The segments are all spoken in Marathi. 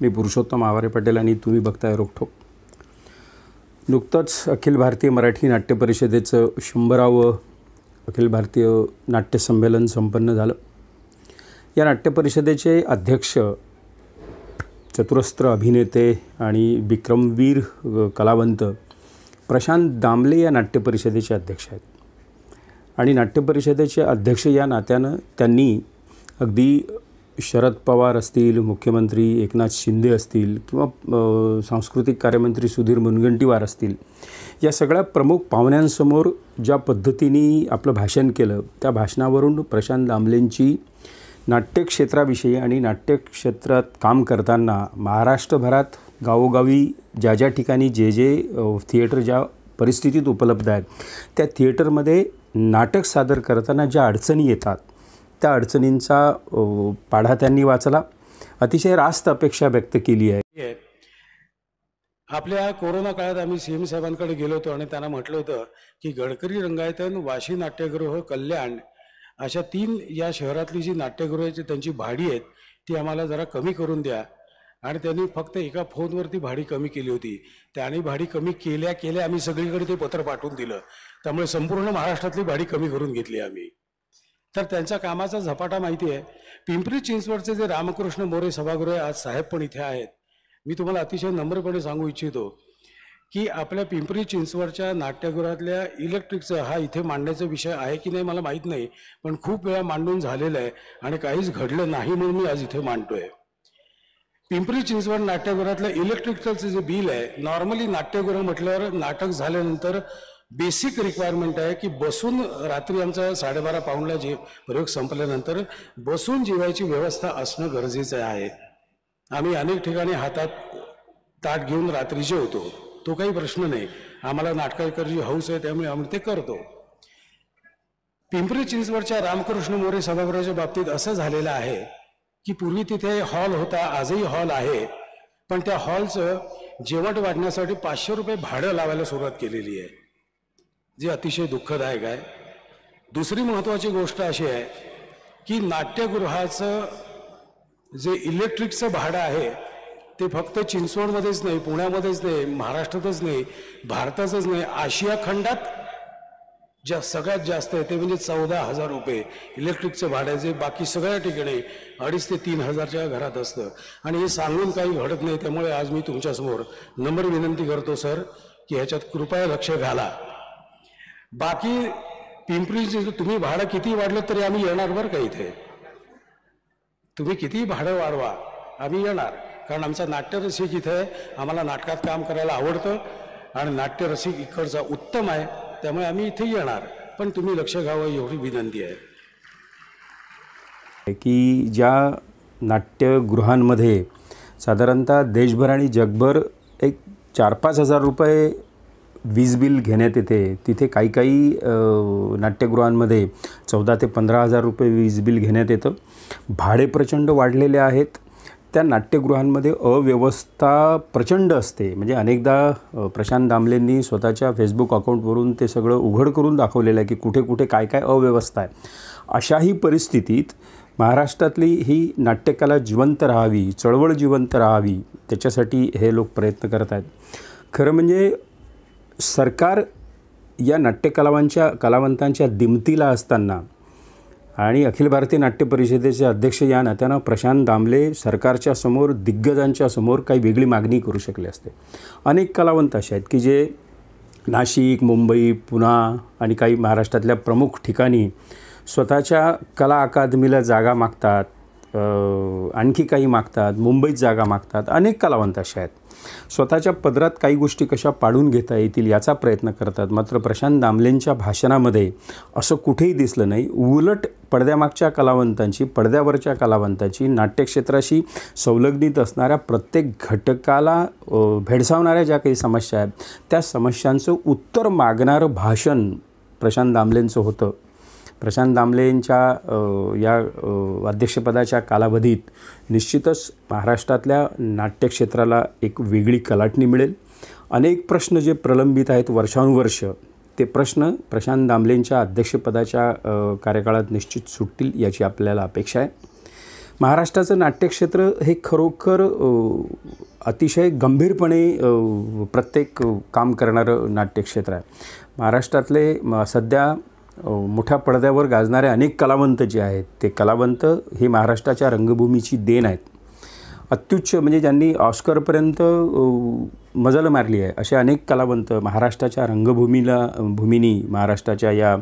मी पुरुषोत्तम आवारे पटेल आणि तुम्ही बघताय रोखोक। नुकतंच अखिल भारतीय मराठी नाट्य परिषदेचं 100वे अखिल भारतीय नाट्य संमेलन संपन्न झालं। या नाट्य परिषदेचे अध्यक्ष चतुरस्त्र अभिनेते आणि विक्रमवीर कलावंत प्रशांत दामले या नाट्य परिषदेचे अध्यक्ष आहेत। आणि नाट्य परिषदेचे अध्यक्ष या नात्यानं त्यांनी अगदी शरद पवार असतील, मुख्यमंत्री एकनाथ शिंदे असतील किंवा सांस्कृतिक कार्यमंत्री सुधीर मुनगंटीवार असतील, या सगळ्या प्रमुख पाहुण्यांसमोर ज्या पद्धतीने आपलं भाषण केलं त्या भाषणावरून प्रशांत दामलेंची नाट्यक्षेत्राविषयी आणि नाट्यक्षेत्रात काम करताना महाराष्ट्रभरात गावोगावी ज्या ज्या ठिकाणी जे थिएटर ज्या परिस्थितीत उपलब्ध आहेत त्या थिएटरमध्ये नाटक सादर करताना ज्या अडचणी येतात त्या अडचणींचा पाढा त्यांनी वाचला। अतिशय रास्त अपेक्षा व्यक्त केली आहे। आपल्या कोरोना काळात आम्ही सीएम साहेबांकडे गेलो होतो आणि त्यांना म्हटलं होतं की गडकरी रंगायतन, वाशी नाट्यगृह, कल्याण अशा 3 या शहरातली जी नाट्यगृहाची त्यांची भाडी आहेत ती आम्हाला जरा कमी करून द्या। आणि त्यांनी फक्त एका फोनवरती भाडी कमी केली होती। त्याने भाडी कमी केल्या आम्ही सगळीकडे ते पत्र पाठवून दिलं, त्यामुळे संपूर्ण महाराष्ट्रातली भाडी कमी करून घेतली आम्ही। तर त्यांच्या कामाचा झपाटा माहिती आहे। पिंपरी चिंचवडचे जे रामकृष्ण मोरे सभागृह आज साहेब पण इथे आहेत, मी तुम्हाला अतिशय नम्रपणे सांगू इच्छितो की आपल्या पिंपरी चिंचवडच्या नाट्यगृहातल्या इलेक्ट्रिकचा हा इथे मांडण्याचा विषय आहे की नाही मला माहीत नाही, पण खूप वेळा मांडून झालेला आहे आणि काहीच घडलं नाही म्हणून मी आज इथे मांडतोय। पिंपरी चिंचवड नाट्यगृहातलं इलेक्ट्रिकचं जे बिल आहे, नॉर्मली नाट्यगृह म्हटल्यावर नाटक झाल्यानंतर बेसिक रिक्वायरमेंट आहे की बसून रात्री आमचा 12:30 पाऊणला जे प्रयोग संपल्यानंतर बसून जेवायची व्यवस्था असणं गरजेचं आहे। आम्ही अनेक ठिकाणी हातात ताट घेऊन रात्री जेवतो, तो काही प्रश्न नाही, आम्हाला नाटकाची हौस आहे त्यामुळे आम्ही ते करतो। पिंपरी चिंचवडच्या रामकृष्ण मोरे सभागृहाच्या बाबतीत असं झालेलं आहे की पूर्वी तिथे हॉल होता, आजही हॉल आहे, पण त्या हॉलचं जेवण वाढण्यासाठी 500 रुपये भाडं लावायला सुरुवात केलेली आहे, जे अतिशय दुःखदायक आहे। दुसरी महत्त्वाची गोष्ट अशी आहे की नाट्यगृहाचं जे इलेक्ट्रिकचं भाडं आहे ते फक्त चिंचवडमध्येच नाही, पुण्यामध्येच नाही, महाराष्ट्रातच नाही, भारतातच नाही, आशिया खंडात सगळ्यात जास्त आहे ते म्हणजे 14,000 रुपये इलेक्ट्रिकचं भाडं, जे बाकी सगळ्या ठिकाणी 2,500 ते 3,000च्या घरात असतं। आणि हे सांगून काही घडत नाही, त्यामुळे आज मी तुमच्यासमोर नम्र विनंती करतो सर की ह्याच्यात कृपया लक्ष घाला। बाकी पिंपरीचे तुम्ही भाडं किती वाढलं तरी आम्ही येणार बरं का, इथे तुम्ही किती भाडं वाढवा आम्ही येणार, कारण आमचा नाट्यरसिक इथे आहे, आम्हाला नाटकात काम करायला आवडतं आणि नाट्यरसिक इकडचा उत्तम आहे, त्यामुळे आम्ही इथे येणार, पण तुम्ही लक्ष घ्यावं एवढी विनंती आहे। की ज्या नाट्यगृहांमध्ये साधारणतः देशभर आणि जगभर एक 4-5 हजार रुपये वीज बिल घेण्यात येते, तिथे काही नाट्यगृहांमध्ये 14,000 ते 15,000 रुपये वीज बिल घेण्यात येतं। भाडे प्रचंड वाढलेले आहेत। त्या नाट्यगृहांमध्ये अव्यवस्था प्रचंड असते, म्हणजे अनेकदा प्रशांत दामलेंनी स्वतःच्या फेसबुक अकाउंटवरून ते सगळं उघड करून दाखवलेलं आहे की कुठे कुठे काय काय अव्यवस्था आहे। अशाही परिस्थितीत महाराष्ट्रातली ही नाट्यकला जिवंत राहावी, चळवळ जिवंत राहावी, त्याच्यासाठी हे लोक प्रयत्न करत आहेत। खरं म्हणजे सरकार या कलावंतांच्या दिमतीला असताना आणि अखिल भारतीय नाट्य परिषदेचे अध्यक्ष या नात्यानं प्रशांत दामले सरकारच्या समोर, दिग्गजांच्या समोर काही वेगळी मागणी करू शकले असते। अनेक कलावंत असे आहेत की जे नाशिक, मुंबई, पुणे आणि काही महाराष्ट्रातल्या प्रमुख ठिकाणी स्वतःच्या कला अकादमीला जागा मागतात, आणखी काही मागतात, मुंबईत जागा मागतात। अनेक कलावंत असे आहेत स्वतःच्या पदरात काही गोष्टी कशा पाडून घेता येतील याचा प्रयत्न करतात। मात्र प्रशांत दामलेंच्या भाषणामध्ये असं कुठेही दिसलं नाही। उलट पडद्यामागच्या कलावंतांची, पडद्यावरच्या कलावंतांची, नाट्यक्षेत्राशी संलग्नित असणाऱ्या प्रत्येक घटकाला भेडसावणाऱ्या ज्या काही समस्या आहेत त्या समस्यांचं उत्तर मागणारं भाषण प्रशांत दामलेंचं होतं। प्रशांत दामलेंच्या या अध्यक्षपदाच्या कालावधीत निश्चितच महाराष्ट्रातल्या नाट्यक्षेत्राला एक वेगळी कलाटणी मिळेल। अनेक प्रश्न जे प्रलंबित आहेत वर्षानुवर्ष ते प्रश्न प्रशांत दामलेंच्या अध्यक्षपदाच्या कार्यकाळात निश्चित सुटतील याची आपल्याला अपेक्षा आहे। महाराष्ट्राचं नाट्यक्षेत्र हे खरोखर अतिशय गंभीरपणे प्रत्येक काम करणारं नाट्यक्षेत्र आहे. महाराष्ट्रातले सध्या मोठ्या पडद्यावर गाजणारे अनेक कलावंत जे आहेत ते कलावंत हे महाराष्ट्राच्या रंगभूमीची देण आहेत. अत्युच्च म्हणजे ज्यांनी ऑस्करपर्यंत मजल मारली आहे असे अनेक कलावंत महाराष्ट्राच्या भूमीनी महाराष्ट्राच्या या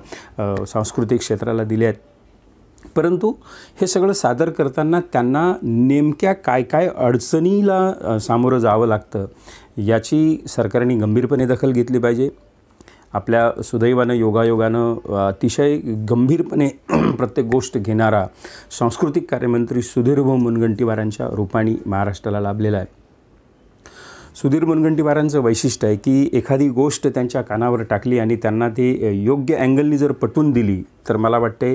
सांस्कृतिक क्षेत्राला दिले आहेत. परंतु हे सगळं सादर करताना त्यांना नेमक्या काय काय अडचणीला सामोरं जावं लागतं याची सरकारने गंभीरपणे दखल घेतली पाहिजे. आपल्या सुदैवानं योगायोगानं अतिशय गंभीरपणे प्रत्येक गोष्ट घेणारा सांस्कृतिक कार्यमंत्री सुधीरभाऊ मुनगंटीवारांच्या रूपाने महाराष्ट्राला लाभलेला आहे. सुधीर मुनगंटीवारांचं वैशिष्ट्य आहे की एखादी गोष्ट त्यांच्या कानावर टाकली आणि त्यांना ते योग्य अँगलनी जर पटवून दिली तर मला वाटते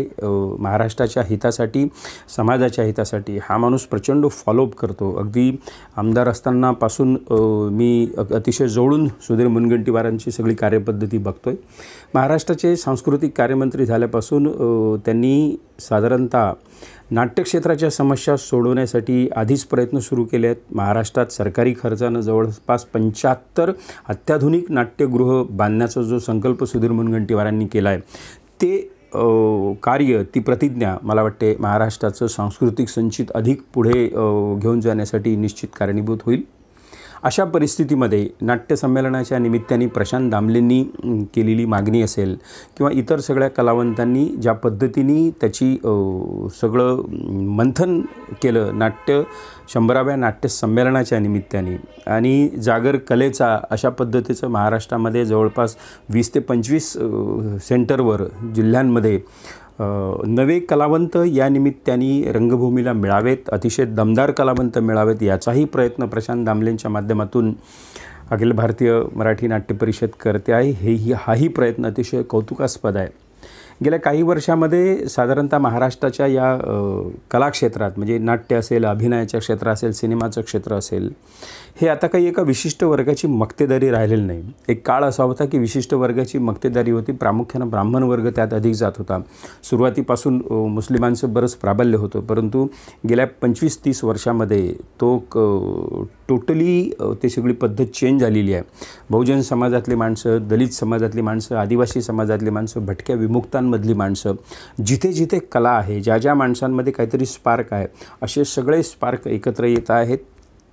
महाराष्ट्राच्या हितासाठी समाजाच्या हितासाठी हा माणूस प्रचंड फॉलोअप करतो. अगदी आमदार असतानापासून मी अतिशय जवळून सुधीर मुनगंटीवारांची सगळी कार्यपद्धती बघतो आहे. महाराष्ट्राचे सांस्कृतिक कार्यमंत्री झाल्यापासून त्यांनी साधारणतः नाट्यक्षेत्राच्या समस्या सोडवण्यासाठी आधीच प्रयत्न सुरू केले आहेत. महाराष्ट्रात सरकारी खर्चानं जवळपास 75 अत्याधुनिक नाट्यगृह बांधण्याचा जो संकल्प सुधीर मुनगंटीवारांनी केला आहे ते कार्य ती प्रतिज्ञा मला वाटते महाराष्ट्राचं सांस्कृतिक संचित अधिक पुढे घेऊन जाण्यासाठी निश्चित कारणीभूत होईल. अशा परिस्थितीमध्ये नाट्यसंमेलनाच्या निमित्ताने प्रशांत दामलेंनी केलेली मागणी असेल किंवा इतर सगळ्या कलावंतांनी ज्या पद्धतीने त्याची सगळं मंथन केलं 100व्या नाट्यसंमेलनाच्या निमित्ताने आणि जागर कलेचा अशा पद्धतीचं महाराष्ट्रामध्ये जवळपास 20 ते 25 सेंटरवर जिल्ह्यांमध्ये नवे कलावंत या निमित्ताने रंगभूमीला मिळावेत, अतिशय दमदार कलावंत मिळावेत याचाही प्रयत्न प्रशांत दामलेंच्या माध्यमातून अखिल भारतीय मराठी नाट्य परिषद करते आहे. हाही प्रयत्न अतिशय कौतुकास्पद आहे. गेल्या काही वर्षामध्ये साधारणतः महाराष्ट्राच्या या कलाक्षेत्रात म्हणजे नाट्य असेल, अभिनयाचं क्षेत्र असेल, सिनेमाचं क्षेत्र असेल, हे आता काही एका विशिष्ट वर्गाची मक्तेदारी राहिलेली नाही. एक काळ असा होता की विशिष्ट वर्गाची मक्तेदारी होती, प्रामुख्यानं ब्राह्मण वर्ग त्यात अधिक जात होता. सुरुवातीपासून मुस्लिमांचं बरंच प्राबल्य होतं, परंतु गेल्या 25-30 वर्षामध्ये तो टोटली ते सगळी पद्धत चेंज झालेली आहे. बहुजन समाजातली माणसं, दलित समाजातली माणसं, आदिवासी समाजातली माणसं, भटक्या विमुक्तांमधली माणसं, जिथे जिथे कला आहे, ज्या ज्या माणसांमध्ये काहीतरी स्पार्क आहे, असे सगळे स्पार्क एकत्र येत आहेत.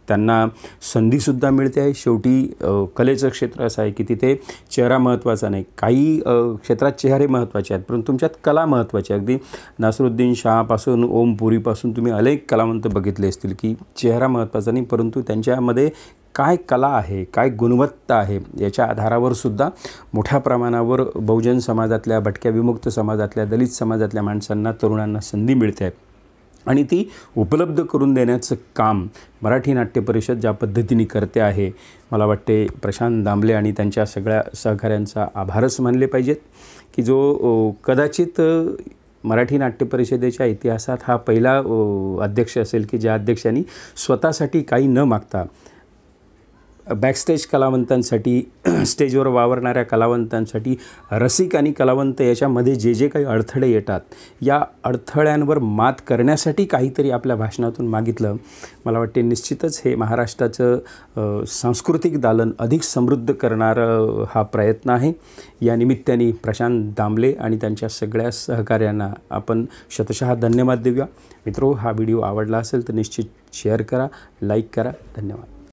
त्यांना संधीसुद्धा मिळते आहे. शेवटी कलेचं क्षेत्र असं आहे की तिथे चेहरा महत्त्वाचा नाही. काही क्षेत्रात चेहरे महत्त्वाचे आहेत, परंतु तुमच्यात कला महत्त्वाची आहे. अगदी नासरुद्दीन शाहपासून ओम पुरीपासून तुम्ही अनेक कलावंत बघितले असतील की चेहरा महत्त्वाचा नाही, परंतु त्यांच्यामध्ये काय कला आहे, काय गुणवत्ता आहे याच्या आधारावर सुद्धा मोठ्या प्रमाणावर बहुजन समाजातल्या, भटक्या विमुक्त समाजातल्या, दलित समाजातल्या माणसांना, तरुणांना संधी मिळते आहे आणि ती उपलब्ध करून देण्याचं काम मराठी नाट्य परिषद ज्या पद्धतीने करते आहे, मला वाटते प्रशांत दामले आणि त्यांच्या सगळ्या सहकाऱ्यांचा आभारच मानले पाहिजेत की जो कदाचित मराठी नाट्य परिषदेच्या इतिहासात हा पहिला अध्यक्ष असेल की ज्या अध्यक्षांनी स्वतःसाठी काही न मागता बॅकस्टेज कलावंतांसाठी, स्टेजवर वावरणाऱ्या कलावंतांसाठी, रसिक आणि कलावंत याच्यामध्ये जे जे काही अडथळे येतात या अडथळ्यांवर मात करण्यासाठी काहीतरी आपल्या भाषणातून मागितलं. मला वाटते निश्चितच हे महाराष्ट्राचं सांस्कृतिक दालन अधिक समृद्ध करणारं हा प्रयत्न आहे. या निमित्ताने प्रशांत दामले आणि त्यांच्या सगळ्या सहकाऱ्यांना आपण शतशः धन्यवाद देऊया. मित्रो, हा व्हिडिओ आवडला असेल तर निश्चित शेअर करा, लाईक करा. धन्यवाद.